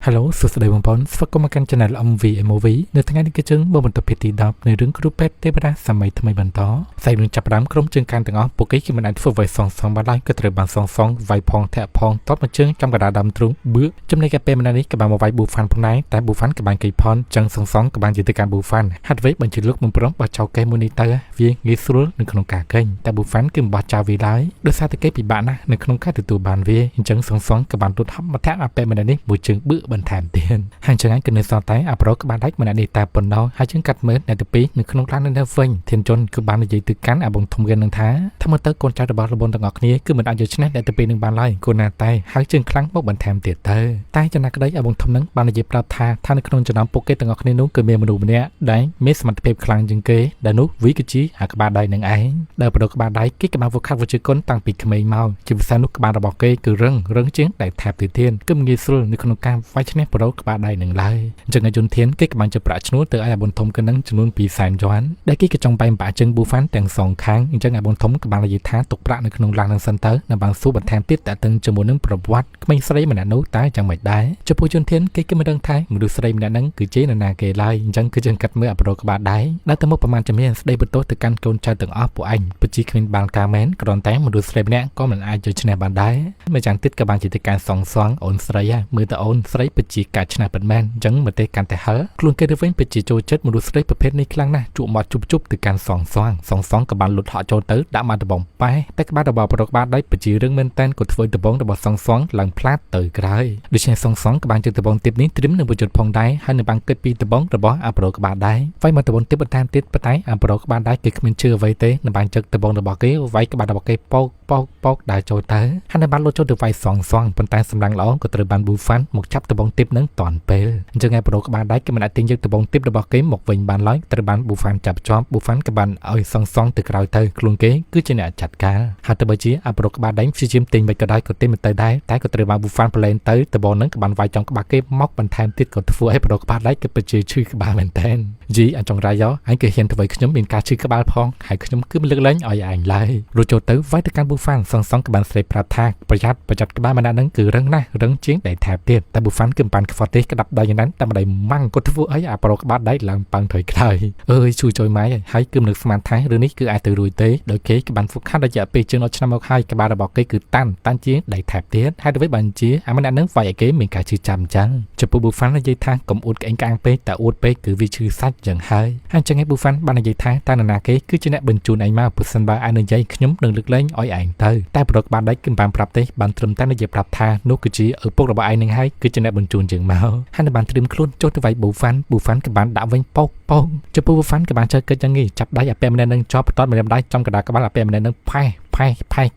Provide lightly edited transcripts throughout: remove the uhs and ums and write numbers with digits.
Hello សួស្តីបងប្អូនស្វាគមន៍មកកាន់ Channel MV នៅថ្ងៃនេះគឺយើងមកបន្តភាគទី10នៃរឿងគ្រូពេទ្យទេវតាសម័យថ្មីបន្តផ្សាយរឿងចាប់ផ្ដើមក្រុមជើងកានទាំងអស់ពួកគេមិនអាចធ្វើអ្វីសងបានឡើយក៏ត្រូវបានសងវាយផងធាក់ផងតបមកជើងចំកណ្ដាលដើមទ្រូងបឿចំណែកឯពេលនេះក៏បានមកវាយប៊ូហ្វាន់ផងដែរតែប៊ូហ្វាន់ក៏បានគេផនចឹងសងក៏បានជាទៅការប៊ូហ្វាន់ហាត់វេបញ្ជាលោកមិនព្រមបោះចោលកេមួយនេះទៅវាងាយស្រួលនៅក្នុងការកេញតែប៊ូហ្វាន់គឺមិនបោះចោលវាឡើយដោយសារតែគេពិបាកណាស់នៅក្នុងការទទួលបានវាអញ្ចឹងសងក៏បានលុតហប់មកធាក់អាពេលនេះមួយជើងបឿបន្ថែមទៀតហើយចឹងឯងគឺនៅសល់តែអាប្រូក្បាលដាច់ម្នាក់នេះតែប៉ុណ្ណោះហើយយើងកាត់មើលអ្នកទី2នៅក្នុងឡាននៅវិញធានជន់គឺបាននិយាយទៅកាន់អាបងធំគេនឹងថាមើលទៅកូនចៅរបស់លោកបងទាំងអស់គ្នាគឺមិនអាចយកឈ្នះអ្នកទី2នឹងបានឡើយគូណាតែហើយជើងខ្លាំងមកបន្ថែមទៀតទៅតែចំណាក់ក្តីអាបងធំនឹងបាននិយាយប្រាប់ថានៅក្នុងចំណោមពួកគេទាំងអស់គ្នានោះគឺមានមនុស្សម្នាក់ដែលមានសមត្ថភាពខ្លាំងជាងគេដែលនោះវាគឺជាអាក្បាលដៃនឹងឯងដែលប្រូក្បាលដៃគេក៏បានវឹកខាត់វិជ្ជាគុណតាំងពីក្មេងមកជាភាសានោះក្បាលរបស់គេគឺរឹងជាងដែលថែបទៅទៀតគឺងាយស្រួលនៅក្នុងការវាយឈ្នះប្រូក្បាលដៃនឹងឡើយអញ្ចឹងឲ្យយន្តធានគេក៏បានចាប់ប្រាក់ឈ្នួលទៅឲ្យអាបុនធំកណ្ដឹងចំនួន200,000 យួនដែលគេក៏ចង់បែងបាក់ជើងប៊ូហ្វាន់ទាំងសងខាងអញ្ចឹងអាបុនធំក៏បាននិយាយថាទុកប្រាក់នៅក្នុងឡាននឹងសិនទៅនៅបានសួរបន្ថែមទៀតតើតឹងជាមួយនឹងប្រវត្តិក្មេងស្រីម្នាក់នោះតើយ៉ាងម៉េចដែរចំពោះយន្តធានគេមិនដឹងថាមនុស្សស្រីម្នាក់ហ្នឹងគឺជានរណាគេឡើយអញ្ចឹងគឺយើងកាត់មើលអាប្រូក្បាលដៃដែលទៅមុខប្រមាណជំនាញស្ដីបន្ទោសទៅកាន់កូនចៅទាំងអស់ពួកឯងពិតជាគ្មានបានការមែនគ្រាន់តែមនុស្សស្រីម្នាក់ក៏មិនអាចយកឈ្នះបានដែរម្យ៉ាងទៀតក៏បានជាទៅការសងអូនស្រីមើលទៅអូនស្រីពិតជាការឈ្នះពិតមែនអញ្ចឹងមកទេកាន់តែហិលខ្លួនគេទៅវិញពិតជាចូលចិត្តមនុស្សស្រីប្រភេទនេះខ្លាំងណាស់ជក់មកជប់ទៅកាន់សងក៏បានលុតហក់ចូលទៅដាក់មកដបងប៉ែតែក្បាលរបស់ប្រូក្បាលដៃពិតជារឿងមែនតែនក៏ធ្វើដបងរបស់សងឡើងផ្លាតទៅក្រោយដូច្នេះសងក៏បានជិះដបងទីបនេះត្រៀមនឹងបញ្ជូនផងដែរហើយនៅបានគិតពីដបងរបស់អាប្រូក្បាលដៃវាយមកដបងទីបន្ថែមទៀតប៉ុន្តែអាប្រូក្បាលដៃគេគ្មានជឿអ្វីទេនៅបានចឹកដបងរបស់គេវាយក្បាលរបស់គេប៉ោកដើរចូលទៅហើយនៅបានលុតចូលទៅវាយសងប៉ុន្តែសម្លឹងល្អក៏ត្រូវបានប៊ូហ្វាន់មកចាប់ដបងទីបនឹងតាន់ពេលអញ្ចឹងឯប្រូក្បាលដៃគេមិនអាចទាញយកដបងទីបរបស់គេមកវិញបានឡើយត្រូវបានប៊ូហ្វាន់ចាប់ជាប់ប៊ូហ្វាន់ក៏បានឲ្យសងទៅក្រោយទៅខ្លួនគេគឺជាអ្នកចាត់ការហើយទៅបើជាអាប្រូក្បាលដៃព្យាយាមទាញមិនក៏ដោយក៏ទាញមិនទៅដែរតែក៏ត្រូវបានប៊ូហ្វាន់ប្រឡែងទៅដបងនឹងក៏បានវាយចំក្បាលគេមកបន្ថែមទៀតក៏ធ្វើឲ្យប្រូក្បាលដៃគេពិតជាឈឺក្បាលមែនតើយីអញ្ចឹងរាយអញគឺហ៊ានធ្វើខ្ញុំមានការឈឺក្បាលផងហើយខ្ញុំគឺមិនលើកលែងឲ្យឯងឡើយរួចចូលទៅវាយទៅកាន់ប៊ូហ្វាន់សងក៏បានស្រែកប្រាប់ថាប្រយ័ត្នក្បាលម្នាក់ហ្នឹងគឺរឹងណាស់រឹងជាងដែលថែបទៀតតែប៊ូហ្វាន់គឺមិនបានខ្វត់ទេក្តាប់ដៃយ៉ាងนั้นតែម្ដាយម៉ាំងក៏ធ្វើឲ្យអាប្រូក្បាលដៃឡើងប៉ាំងថយក្រោយអើយជួយម៉ែហើយគឺមិននឹកស្មានថារឿងនេះគឺអាចទៅរួចទេដោយគេក៏បានហ្វឹកហាត់រយៈពេលជាង10ឆ្នាំមកហើយក្បាលរបស់គេគឺតាន់ជាងដៃថែបទៀតហើយទៅវិញបានជាអាម្នាក់ហ្នឹងវាយឲ្យគេមានការឈឺចាំអញ្ចឹងចំពោះប៊ូហ្វាន់និយាយថាកុំអួតក្អេងក្អាងពេកតែអួតពេកគឺវាឈឺសាច់យ៉ាងហើយអញ្ចឹងឯងប៊ូហ្វាន់បាននិយាយថាតើនរណាគេគឺជាអ្នកបញ្ជូនឯងមកបើសិនបើឯងនិយាយខ្ញុំនឹងលើកលែងឲ្យឯងទៅតែប្រូក្បាលដៃគឺបានប្រាប់ទេបានត្រឹមតែនិយាយប្រាប់ថានោះគឺជាឪពុករបស់ឯងនឹងហើយគឺជាអ្នកបញ្ជូនយើងមកហើយបានត្រៀមខ្លួនចុះទៅវាយប៊ូហ្វាន់ក៏បានដាក់វិញប៉ោកចំពោះប៊ូហ្វាន់ក៏បានចើកិច្ចយ៉ាងនេះចាប់ដៃអាប៉ែម្នាក់នឹងជាប់បន្តម្នាក់ដៃចំកណ្ដាលក្បាលអាប៉ែម្នាក់នឹងផែ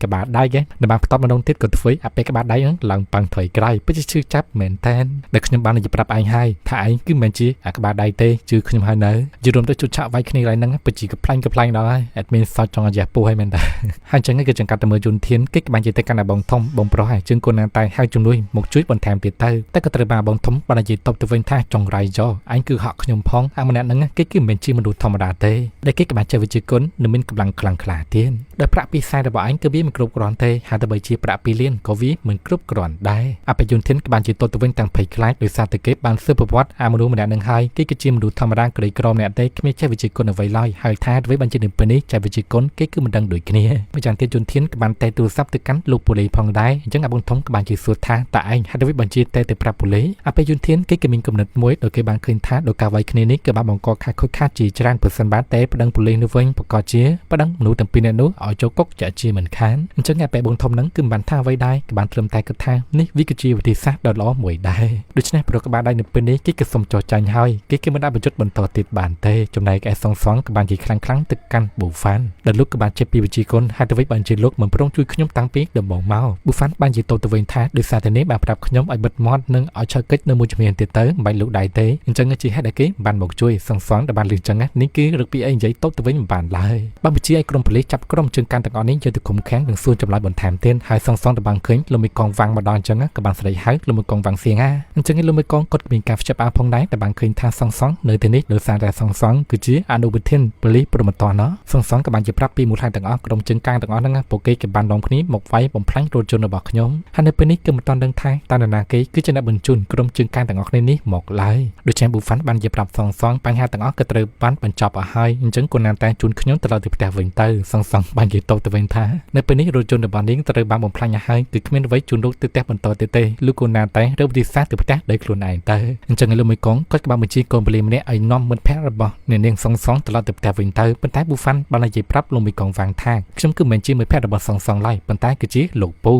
ក្បាលដៃគេនៅបានបន្តម្ដងទៀតក៏ធ្វើអាប៉ែក្បាលដៃហ្នឹងឡើងប៉ាំងថយក្រោយពិតជាឈឺចាប់មែនតែនដែលខ្ញុំបាននិយាយប្រាប់ឯងហើយថាឯងគឺមិនមែនជាអាក្បាលដៃទេជឿខ្ញុំហើយនៅយល់រំទៅជុតឆាក់វាយគ្នាឡើយហ្នឹងពិតជាកំ plaign ដល់ហើយអត់មានសោចចង់ឲ្យពោះហើយមែនតែហើយអញ្ចឹងគឺចង្កាត់ទៅមើលយន្តធានគេក៏បាននិយាយទៅកាន់អាបងធំបងប្រុសហើយជើងកូនណាតែហៅជំនួយមកជួយបន្ថែមទៀតទៅតែក៏ត្រូវបានបងធំបាននិយាយតបទៅវិញថាចង់រាយយ៉អញគឺហក់ខ្ញុំផងអាម្នាក់ហ្នឹងគេគឺមិនមែនជាមនុស្សធម្មតាទេដែលគេក៏បានចេះវិជ្ជាគុណនិងមានកម្លាំងខ្លាំងក្លាទៀតដែលប្រាក់ពី40របស់អញគឺវាមិនគ្រប់គ្រាន់ទេហើយទៅបើជាប្រាក់2លានក៏វាមិនគ្រប់គ្រាន់ដែរអបយន្តធានក៏បានជាតទៅវិញទាំងភ័យខ្លាចដោយសារតែគេបានស៊ើបប្រវត្តិអាមនុស្សម្នាក់នឹងហើយគេគឺជាមនុស្សធម្មតាក្រីក្រម្នាក់ទេគ្មានចេះវិជ្ជាគុណអ្វីឡើយហើយថាទៅវិញបានជានៅពេលនេះចេះវិជ្ជាគុណគេគឺមិនដឹងដូចគ្នាម្យ៉ាងទៀតយន្តធានក៏បានតែទូរស័ព្ទទៅកាន់លោកប៉ូលីសផងដែរអញ្ចឹងអាបងធំក៏បានជាសួរថាតើឯងហើយទៅវិញបានជាតែទៅប្រាប់ប៉ូលីសអបយន្តធានគេក៏មានគំនិតមួយដោយគេបានឃើញថាដោយការវាយគ្នានេះក៏បានបង្កការខូចខាតជាច្រើនប្រសិនបើតែប្តឹងប៉ូលីសនៅវិញប្រកាសជាប្តឹងមនុស្សទាំងពីរនាក់នោះឲ្យចូលគុកជាជាមិនខានអញ្ចឹងអាប៉ែបងធំហ្នឹងគឺមិនបានថាអ្វីដែរក៏បានត្រឹមតែគិតថានេះវាគឺជាវិធីសាស្ត្រដ៏ល្អមួយដែរដូច្នេះប្រូក្បាលដៃនៅពេលនេះគេក៏សុំចោះចាញ់ហើយគេមិនអាចបញ្ចុតបន្តទៀតបានទេចំណែកឯសងក៏បានជាខ្លាំងទៅកាន់ប៊ូហ្វាន់ដែលលោកក៏បានចេះពីវិជ្ជាគុណហើយទៅវិញបានជាលោកមិនព្រមជួយខ្ញុំតាំងពីដំបូងមកប៊ូហ្វាន់បានជាទៅវិញថាដោយសារតែនេះបានប្រាប់ខ្ញុំឲ្យបិទមាត់និងឲ្យឆើកិច្ចនៅមួយជំហានទៀតទៅមិនបាច់លោកដៃទេអញ្ចឹងជាហេតុដែលគេបានមកជួយសងដែលបានលឺចឹងនេះគឺរឹកពីអីនិយាយទៅវិញមិនបានឡើយបានបញ្ជាឲ្យក្រុមប៉ូលីសចាប់ក្រុមជើងកាន់ទាំងអស់នេះ យកទៅឃុំឃាំងនិងសួរចម្លើយបន្ថែមទៀតហើយសងទៅបានឃើញលោកមីកងវាំងម្ដងអញ្ចឹងក៏បានស្ដីហៅលោកមីកងវាំងសៀងអញ្ចឹងលោកមីកងគាត់មានការភ្ជាប់អាផងដែរតែបានឃើញថាសងនៅទីនេះដោយសារតែសងគឺជាអនុវិធានប៉ូលីសប្រមត្តណសងក៏បានជាប្រាប់ពីមូលហេតុទាំងអស់ក្រុមជើងកាងទាំងអស់ហ្នឹងពួកគេបាននាំគ្នាមកវាយបំផ្លាញរថយន្តរបស់ខ្ញុំហើយនៅពេលនេះគឺមិនទាន់ដឹងថាតើនរណាគេគឺជាអ្នកបញ្ជូនក្រុមជើងកាងទាំងអស់គ្នានេះមកឡើយដូច្នេះប៊ូហ្វាន់បានជាប្រាប់សងបញ្ហាទាំងអស់ក៏ត្រូវបានបញ្ចប់អស់ហើយអញ្ចឹងគូណានតែជូនខ្ញុំទៅដល់ទីផ្ទះវិញទៅសងបាននិយាយទៅវិញថានៅពេលនេះរថយន្តរបស់នាងត្រូវបានបំផ្លាញអស់ហើយគឺគ្មានអ្វីជូនលោកទៅផ្ទះបន្តទៀតទេលោកគូណានតែរកវិធីសាស្ត្រទៅផ្ទះដោយខ្លួនឯងទៅអញ្ចឹងលោកមីកងគាត់ក៏បានបញ្ជាកូនបលីម្នាក់ឲ្យនាំមិត្តភក្តិរបស់នាងសងទៅដល់ទៅផ្ទះវិញទៅប៉ុន្តែប៊ូហ្វាន់បាននិយាយប្រាប់លោកមីកងវាំងថាខ្ញុំគឺមិនជាមិត្តភក្តិរបស់សងឡើយប៉ុន្តែគឺជាលោកពូ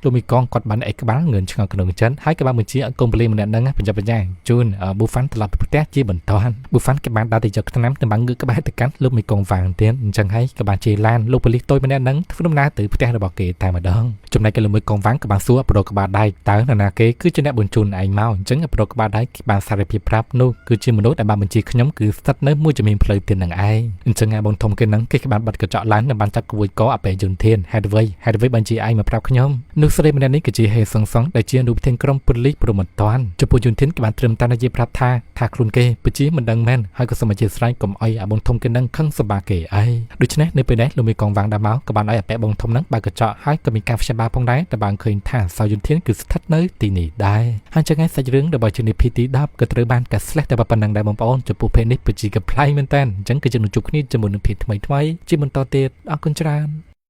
លោកមីកងគាត់បានអេក្បាលងឿនឆ្ងល់ក្នុងចិត្តហើយក៏បានបញ្ជាឲ្យកូនបលីម្នាក់ហ្នឹងបញ្ចុះបញ្ចាំងជូនប៊ូហ្វាន់ត្រឡប់ទៅផ្ទះជាបន្តប៊ូហ្វាន់ក៏បានដើរទៅយកថ្នាំទៅបានងើបក្បែរទៅកាន់លោកមីកងវាំងទៀតអញ្ចឹងហើយក៏បានជេរឡានលោកប៉ូលីសតូចម្នាក់ហ្នឹងធ្វើដំណើរទៅផ្ទះរបស់គេតែម្ដងចំណែកលោកមីកងវាំងក៏បានសួរប្រូក្បាលដៃតើនរណាគេគឺជាអ្នកបញ្ជូនឯងមកអញ្ចឹងប្រូក្បាលដៃបានសារភាពប្រាប់នោះគឺជាមនុស្សដែលបានបញ្ជាខ្ញុំគឺស្ថិតនៅមួយជំនាញផ្លូវទៀតនឹងឯងអញ្ចឹងបងធំគេហ្នឹងគេបានបាត់កញ្ចក់ឡាននិងបានចាប់ក្រួយកអបេយន្តធានហេតុអ្វីបានជាឯងមកប្រាប់ខ្ញុំនោះស្រីម្នាក់នេះគឺជាហេសងដែលជាអនុប្រធានក្រុមប៉ូលីសប្រមត្តនចំពោះយន្តធានគេបានត្រឹមតែនិយាយប្រាប់ថាខ្លួនគេពិតជាមិនដឹងមែនហើយក៏សូមអធិស្ឋានកុំអោយអាបងធំគេហ្នឹងខឹងសម្បាគេអីដូច្នេះនៅពេលនេះលោកមីកងវាំងដើរមកក៏បានឲ្យអាប៉ែបងធំហ្នឹងបើកកញ្ចក់ហើយក៏មានការព្យាបាលផងដែរតែបានឃើញថាសោយន្តធានគឺស្ថិតនៅទីនេះដែរហើយចឹងហើយសាច់រឿងរបស់ជំនាញ PT10 ក៏ត្រូវបានកាត់ស្លេះតែប៉ុណ្្នឹងដែរបងប្អូនចំពោះភេទនេះពិតជាកំ pl ៃមែនតើអញ្ចឹងគឺយើងនឹងជួបគ្នាជាមួយនឹងភេទថ្មីជាបន្តទៀតអរគុណច្រើន